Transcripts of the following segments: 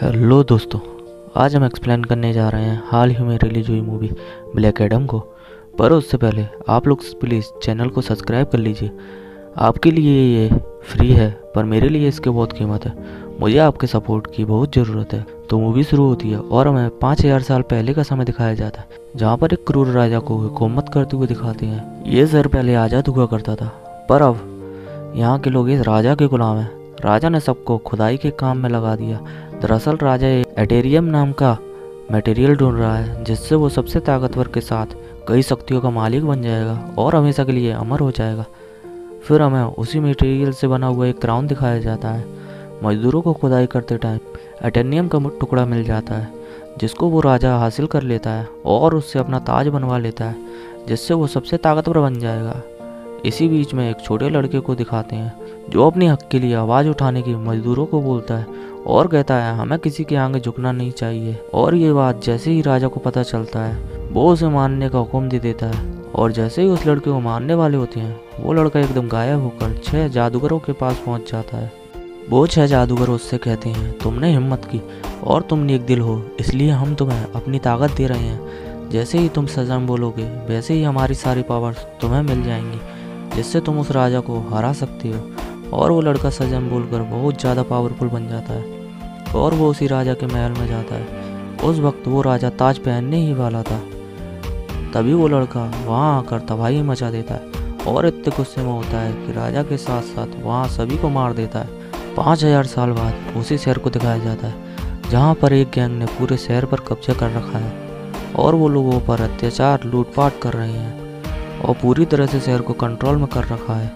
Hello दोस्तों, आज हम एक्सप्लेन करने जा रहे हैं हाल ही में रिलीज हुई मूवी ब्लैक एडम को। पर उससे पहले आप लोग प्लीज़ चैनल को सब्सक्राइब कर लीजिए। आपके लिए ये फ्री है, पर मेरे लिए इसकी बहुत कीमत है। मुझे आपके सपोर्ट की बहुत ज़रूरत है। तो मूवी शुरू होती है और हमें 5000 साल पहले का समय दिखाया जाता है, जहाँ पर एक क्रूर राजा को हुकूमत करते हुए दिखाते हैं। ये शहर पहले आज़ाद हुआ करता था, पर अब यहाँ के लोग इस राजा के गुलाम हैं। राजा ने सबको खुदाई के काम में लगा दिया। दरअसल राजा एटेरियम नाम का मटेरियल ढूंढ रहा है, जिससे वो सबसे ताकतवर के साथ कई शक्तियों का मालिक बन जाएगा और हमेशा के लिए अमर हो जाएगा। फिर हमें उसी मटेरियल से बना हुआ एक क्राउन दिखाया जाता है। मजदूरों को खुदाई करते टाइम एटेनियम का टुकड़ा मिल जाता है, जिसको वो राजा हासिल कर लेता है और उससे अपना ताज बनवा लेता है, जिससे वो सबसे ताकतवर बन जाएगा। इसी बीच में एक छोटे लड़के को दिखाते हैं, जो अपने हक के लिए आवाज़ उठाने की मजदूरों को बोलता है और कहता है हमें किसी के आगे झुकना नहीं चाहिए। और ये बात जैसे ही राजा को पता चलता है, वो उसे मारने का हुक्म दे देता है। और जैसे ही उस लड़के को मारने वाले होते हैं, वो लड़का एकदम गायब होकर 6 जादूगरों के पास पहुंच जाता है। वो 6 जादूगर उससे कहते हैं तुमने हिम्मत की और तुम नेक दिल हो, इसलिए हम तुम्हें अपनी ताकत दे रहे हैं। जैसे ही तुम सजम बोलोगे, वैसे ही हमारी सारी पावर्स तुम्हें मिल जाएंगी, जिससे तुम उस राजा को हरा सकते हो। और वो लड़का सजम बोलकर बहुत ज़्यादा पावरफुल बन जाता है और वो उसी राजा के महल में जाता है। उस वक्त वो राजा ताज पहनने ही वाला था। तभी वो लड़का वहाँ आकर तबाही मचा देता है और इतने गुस्से में होता है कि राजा के साथ साथ वहाँ सभी को मार देता है। 5000 साल बाद उसी शहर को दिखाया जाता है, जहाँ पर एक गैंग ने पूरे शहर पर कब्जा कर रखा है और वो लोगों पर अत्याचार लूटपाट कर रहे हैं और पूरी तरह से शहर को कंट्रोल में कर रखा है।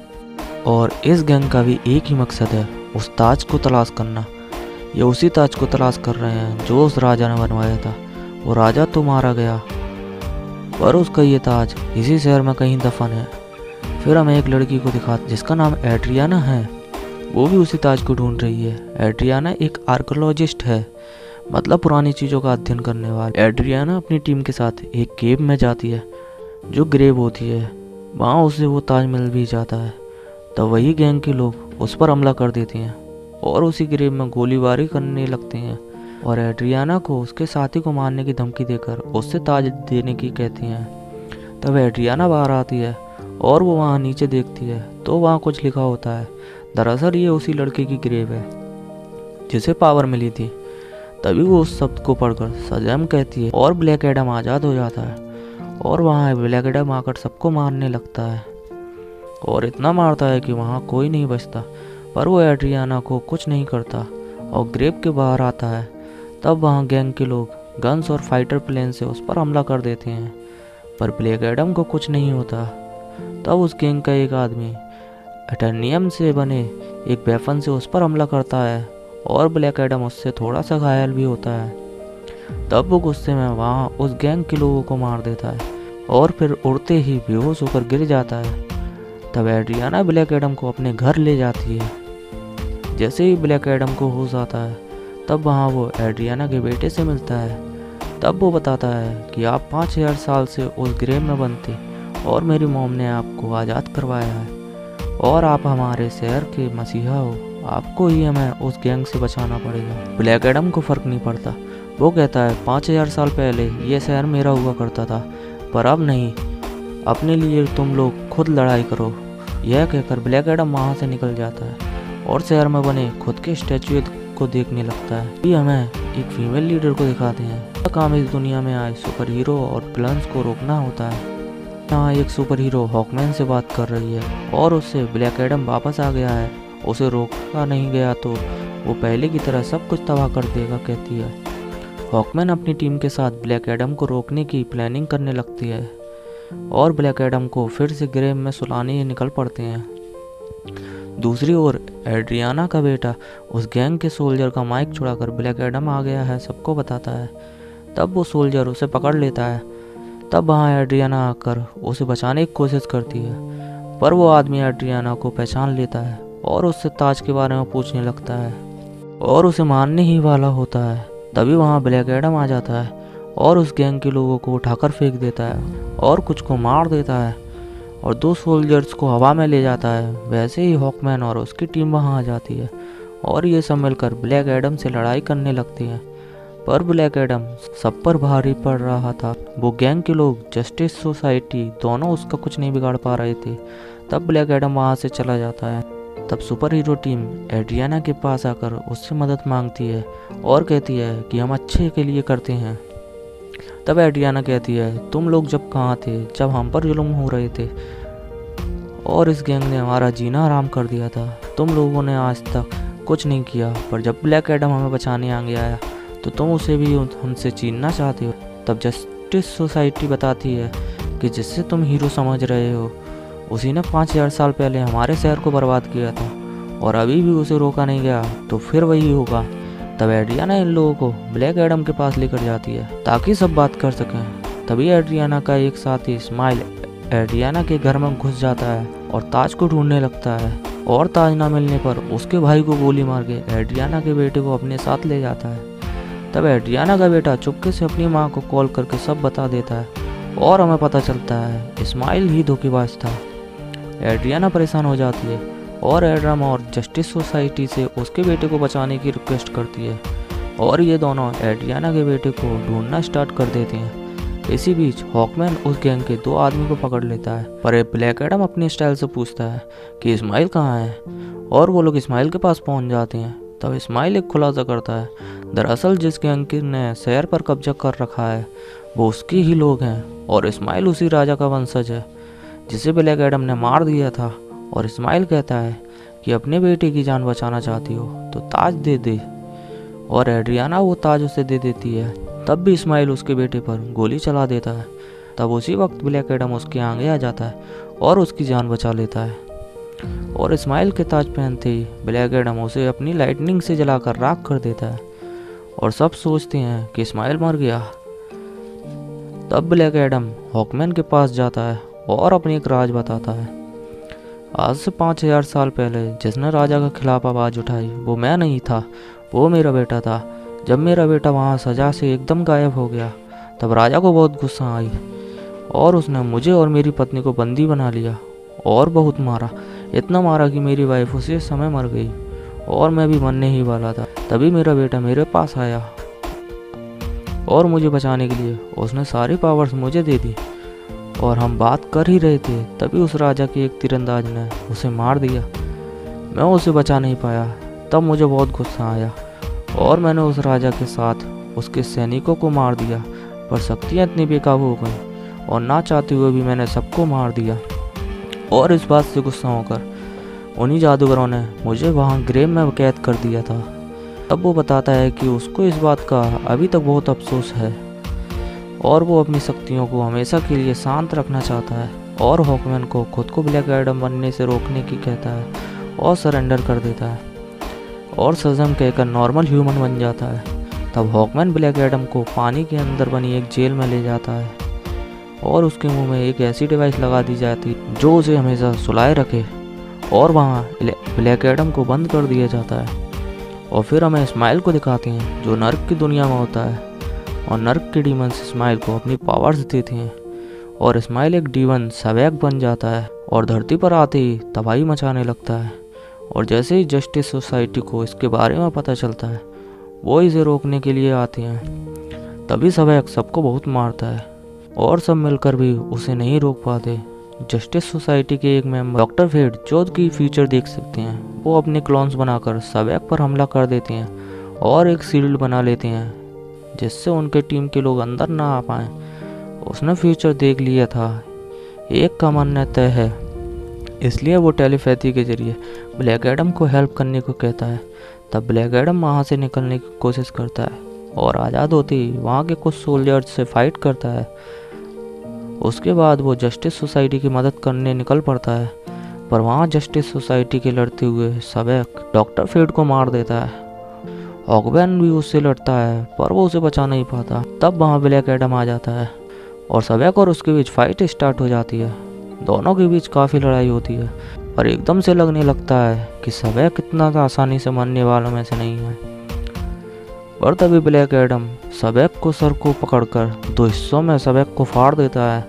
और इस गैंग का भी एक ही मकसद है, उस ताज को तलाश करना। ये उसी ताज को तलाश कर रहे हैं जो उस राजा ने बनवाया था। वो राजा तो मारा गया, पर उसका ये ताज इसी शहर में कहीं दफन है। फिर हमें एक लड़की को दिखाते जिसका नाम एड्रियाना है। वो भी उसी ताज को ढूंढ रही है। एड्रियाना एक आर्कोलॉजिस्ट है, मतलब पुरानी चीज़ों का अध्ययन करने वाली। एड्रियाना अपनी टीम के साथ एक केव में जाती है, जो ग्रेव होती है। वहाँ उसे वो ताज मिल भी जाता है। तब वही गैंग के लोग उस पर हमला कर देते हैं और उसी ग्रेव में गोलीबारी करने लगते हैं और एड्रियाना को उसके साथी को मारने की धमकी देकर उससे ताज देने की कहती हैं। तब एड्रियाना बाहर आती है और वो वहाँ नीचे देखती है तो वहाँ कुछ लिखा होता है। दरअसल ये उसी लड़के की ग्रेव है जिसे पावर मिली थी। तभी वो उस शब्द को पढ़कर सजम कहती है और ब्लैक एडम आज़ाद हो जाता है और वहाँ ब्लैक एडम आकर सबको मारने लगता है और इतना मारता है कि वहाँ कोई नहीं बचता। पर वो एड्रियाना को कुछ नहीं करता और ग्रेव के बाहर आता है। तब वहाँ गैंग के लोग गन्स और फाइटर प्लेन से उस पर हमला कर देते हैं, पर ब्लैक एडम को कुछ नहीं होता। तब उस गैंग का एक आदमी एटेनियम से बने एक वेपन से उस पर हमला करता है और ब्लैक एडम उससे थोड़ा सा घायल भी होता है। तब वो गुस्से में वहाँ उस गैंग के लोगों को मार देता है और फिर उड़ते ही बेहोश होकर गिर जाता है। तब एड्रियाना ब्लैक एडम को अपने घर ले जाती है। जैसे ही ब्लैक एडम को होश आता है, तब वहाँ वो एड्रियाना के बेटे से मिलता है। तब वो बताता है कि आप 5000 साल से उस ग्रेव में बंद थे और मेरी मॉम ने आपको आज़ाद करवाया है और आप हमारे शहर के मसीहा हो। आपको ही हमें उस गैंग से बचाना पड़ेगा। ब्लैक एडम को फ़र्क नहीं पड़ता। वो कहता है 5000 साल पहले ये शहर मेरा हुआ करता था, पर अब नहीं। अपने लिए तुम लोग खुद लड़ाई करो। यह कहकर ब्लैक एडम वहाँ से निकल जाता है और शहर में बने खुद के स्टैचू को देखने लगता है। ये हमें एक फीमेल लीडर को दिखाते हैं। इसका काम इस दुनिया में आए सुपर हीरो और विलन्स को रोकना होता है। यहाँ एक सुपर हीरो हॉकमैन से बात कर रही है और उससे ब्लैक एडम वापस आ गया है, उसे रोका नहीं गया तो वो पहले की तरह सब कुछ तबाह कर देगा, कहती है। हॉकमैन अपनी टीम के साथ ब्लैक एडम को रोकने की प्लानिंग करने लगती है और ब्लैक एडम को फिर से ग्रेव में सुलाने निकल पड़ते हैं। दूसरी ओर एड्रियाना का बेटा उस गैंग के सोल्जर का माइक छुड़ाकर ब्लैक एडम आ गया है सबको बताता है। तब वो सोल्जर उसे पकड़ लेता है। तब वहाँ एड्रियाना आकर उसे बचाने की कोशिश करती है, पर वो आदमी एड्रियाना को पहचान लेता है और उससे ताज के बारे में पूछने लगता है और उसे मारने ही वाला होता है। तभी वहाँ ब्लैक एडम आ जाता है और उस गैंग के लोगों को उठाकर फेंक देता है और कुछ को मार देता है और 2 सोल्जर्स को हवा में ले जाता है। वैसे ही हॉकमैन और उसकी टीम वहाँ आ जाती है और ये सब मिलकर ब्लैक एडम से लड़ाई करने लगते हैं। पर ब्लैक एडम सब पर भारी पड़ रहा था। वो गैंग के लोग, जस्टिस सोसाइटी, दोनों उसका कुछ नहीं बिगाड़ पा रहे थे। तब ब्लैक एडम वहाँ से चला जाता है। तब सुपर हीरो टीम एड्रियाना के पास आकर उससे मदद मांगती है और कहती है कि हम अच्छे के लिए करते हैं। तब एड्रियाना कहती है, तुम लोग जब कहाँ थे जब हम पर जुल्म हो रहे थे और इस गैंग ने हमारा जीना हराम कर दिया था। तुम लोगों ने आज तक कुछ नहीं किया, पर जब ब्लैक एडम हमें बचाने आगे आया तो तुम उसे भी हमसे छीनना चाहते हो। तब जस्टिस सोसाइटी बताती है कि जिससे तुम हीरो समझ रहे हो उसी ने 5000 साल पहले हमारे शहर को बर्बाद किया था और अभी भी उसे रोका नहीं गया, तो फिर वही होगा। तब एड्रियाना इन लोगों को ब्लैक एडम के पास लेकर जाती है ताकि सब बात कर सकें। तभी एड्रियाना का एक साथी स्माइल एड्रियाना के घर में घुस जाता है और ताज को ढूंढने लगता है, और ताज ना मिलने पर उसके भाई को गोली मार के एड्रियाना के बेटे को अपने साथ ले जाता है। तब एड्रियाना का बेटा चुपके से अपनी माँ को कॉल करके सब बता देता है और हमें पता चलता है स्माइल ही धोखेबाज था। एड्रियाना परेशान हो जाती है और एडम और जस्टिस सोसाइटी से उसके बेटे को बचाने की रिक्वेस्ट करती है, और ये दोनों एड्रियाना के बेटे को ढूंढना स्टार्ट कर देते हैं। इसी बीच हॉकमैन उस गैंग के 2 आदमी को पकड़ लेता है, पर ब्लैक एडम अपनी स्टाइल से पूछता है कि इस्माइल कहाँ है, और वो लोग इस्माइल के पास पहुंच जाते हैं। तब इस्माइल एक खुलासा करता है, दरअसल जिस गैंग ने शहर पर कब्जा कर रखा है वो उसके ही लोग हैं, और इस्माइल उसी राजा का वंशज है जिसे ब्लैक एडम ने मार दिया था। और इस्माइल कहता है कि अपने बेटे की जान बचाना चाहती हो तो ताज दे दे, और एड्रियाना वो ताज उसे दे देती है। तब भी इस्माइल उसके बेटे पर गोली चला देता है। तब उसी वक्त ब्लैक एडम उसके आगे आ जाता है और उसकी जान बचा लेता है, और इस्माइल के ताज पहनते ही ब्लैक एडम उसे अपनी लाइटनिंग से जलाकर राख कर देता है, और सब सोचते हैं कि इस्माइल मर गया। तब ब्लैक एडम हॉकमैन के पास जाता है और अपनी एक राज बताता है। आज से 5000 साल पहले जिसने राजा के खिलाफ आवाज़ उठाई वो मैं नहीं था, वो मेरा बेटा था। जब मेरा बेटा वहाँ सजा से एकदम गायब हो गया तब राजा को बहुत गुस्सा आई और उसने मुझे और मेरी पत्नी को बंदी बना लिया और बहुत मारा, इतना मारा कि मेरी वाइफ उसी समय मर गई और मैं भी मरने ही वाला था। तभी मेरा बेटा मेरे पास आया और मुझे बचाने के लिए उसने सारी पावर्स मुझे दे दी, और हम बात कर ही रहे थे तभी उस राजा के एक तीरंदाज ने उसे मार दिया। मैं उसे बचा नहीं पाया। तब मुझे बहुत गुस्सा आया और मैंने उस राजा के साथ उसके सैनिकों को मार दिया, पर शक्तियाँ इतनी बेकाबू हो गई और ना चाहते हुए भी मैंने सबको मार दिया। और इस बात से गुस्सा होकर उन्हीं जादूगरों ने मुझे वहाँ ग्रेव में कैद कर दिया था। तब वो बताता है कि उसको इस बात का अभी तक बहुत अफसोस है और वो अपनी शक्तियों को हमेशा के लिए शांत रखना चाहता है, और हॉकमैन को खुद को ब्लैक एडम बनने से रोकने की कहता है और सरेंडर कर देता है और सजम कहकर नॉर्मल ह्यूमन बन जाता है। तब हॉकमैन ब्लैक एडम को पानी के अंदर बनी एक जेल में ले जाता है और उसके मुंह में एक ऐसी डिवाइस लगा दी जाती जो उसे हमेशा सुलाए रखे, और वहाँ ब्लैक एडम को बंद कर दिया जाता है। और फिर हमें इस्माइल को दिखाते हैं जो नर्क की दुनिया में होता है, और नर्क के डीमंस इस्माइल को अपनी पावर्स देते हैं और इस्माइल एक डीमन सवैक बन जाता है और धरती पर आते ही तबाही मचाने लगता है। और जैसे ही जस्टिस सोसाइटी को इसके बारे में पता चलता है वो इसे रोकने के लिए आते हैं। तभी सवैक सबको बहुत मारता है और सब मिलकर भी उसे नहीं रोक पाते। जस्टिस सोसाइटी के एक मेंबर डॉक्टर फेड जो की फ्यूचर देख सकते हैं, वो अपने क्लोन्स बनाकर सवैक पर हमला कर देते हैं और एक शील्ड बना लेते हैं जिससे उनके टीम के लोग अंदर ना आ पाएँ। उसने फ्यूचर देख लिया था, एक का मानना तय है, इसलिए वो टेलीपैथी के जरिए ब्लैक एडम को हेल्प करने को कहता है। तब ब्लैक एडम वहाँ से निकलने की कोशिश करता है और आज़ाद होते ही वहाँ के कुछ सोल्जर्स से फाइट करता है। उसके बाद वो जस्टिस सोसाइटी की मदद करने निकल पड़ता है, पर वहाँ जस्टिस सोसाइटी के लड़ते हुए सवैक डॉक्टर फेड को मार देता है। हॉकमैन भी उससे लड़ता है पर वो उसे बचा नहीं पाता। तब वहाँ ब्लैक एडम आ जाता है और सवैक और उसके बीच फाइट स्टार्ट हो जाती है। दोनों के बीच काफ़ी लड़ाई होती है और एकदम से लगने लगता है कि सवैक इतना आसानी से मरने वालों में से नहीं है। पर तभी ब्लैक एडम सवैक को सर को पकड़कर 2 हिस्सों में सवैक को फाड़ देता है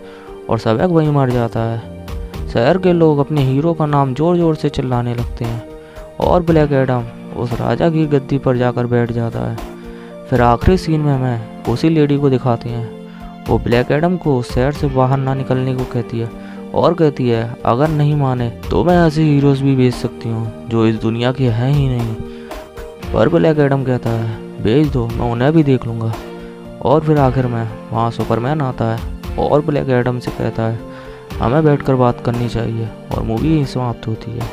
और सवैक वहीं मर जाता है। शहर के लोग अपने हीरो का नाम जोर जोर से चिल्लाने लगते हैं और ब्लैक एडम उस राजा की गद्दी पर जाकर बैठ जाता है। फिर आखिरी सीन में हमें उसी लेडी को दिखाती हैं। वो ब्लैक एडम को शहर से बाहर ना निकलने को कहती है और कहती है अगर नहीं माने तो मैं ऐसे हीरोज़ भी भेज सकती हूँ जो इस दुनिया के हैं ही नहीं। पर ब्लैक एडम कहता है भेज दो, मैं उन्हें भी देख लूँगा। और फिर आखिर में वहाँ सुपरमैन आता है और ब्लैक एडम से कहता है हमें बैठकर बात करनी चाहिए और मूवी यहीं समाप्त होती है।